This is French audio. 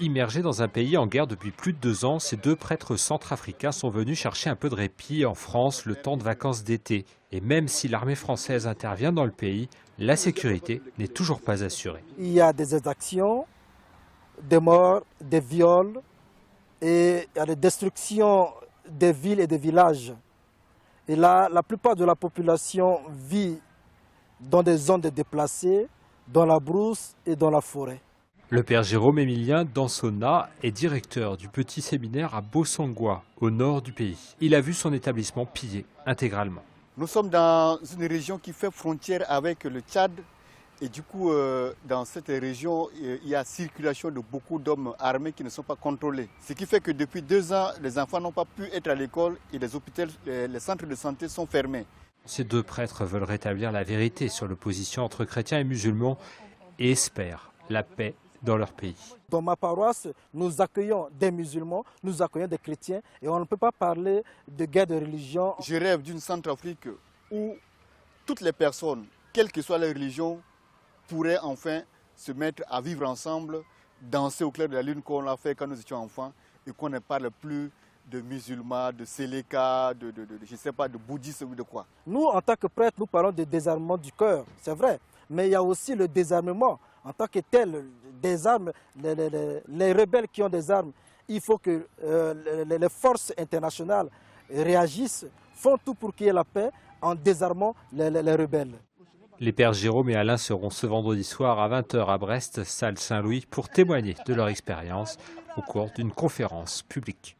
Immergés dans un pays en guerre depuis plus de 2 ans, ces deux prêtres centrafricains sont venus chercher un peu de répit en France le temps de vacances d'été. Et même si l'armée française intervient dans le pays, la sécurité n'est toujours pas assurée. Il y a des exactions, des morts, des viols et il y a des destructions des villes et des villages. Et là, la plupart de la population vit dans des zones de déplacés, dans la brousse et dans la forêt. Le père Jérôme Émilien Dansona est directeur du petit séminaire à Bossangwa, au nord du pays. Il a vu son établissement pillé intégralement. Nous sommes dans une région qui fait frontière avec le Tchad. Et du coup, dans cette région, il y a circulation de beaucoup d'hommes armés qui ne sont pas contrôlés. Ce qui fait que depuis 2 ans, les enfants n'ont pas pu être à l'école et les hôpitaux, les centres de santé sont fermés. Ces deux prêtres veulent rétablir la vérité sur l'opposition entre chrétiens et musulmans et espèrent la paix dans leur pays. Dans ma paroisse, nous accueillons des musulmans, nous accueillons des chrétiens et on ne peut pas parler de guerre de religion. Je rêve d'une Centrafrique où toutes les personnes, quelle que soit leur religion, pourraient enfin se mettre à vivre ensemble, danser au clair de la lune comme on l'a fait quand nous étions enfants et qu'on ne parle plus de musulmans, de séléka, je sais pas, de bouddhistes ou de quoi. Nous, en tant que prêtres, nous parlons de désarmement du cœur, c'est vrai, mais il y a aussi le désarmement. En tant que tel, des armes, les rebelles qui ont des armes, il faut que les forces internationales réagissent, font tout pour qu'il y ait la paix en désarmant les rebelles. Les pères Jérôme et Alain seront ce vendredi soir à 20 h à Brest, salle Saint-Louis, pour témoigner de leur expérience au cours d'une conférence publique.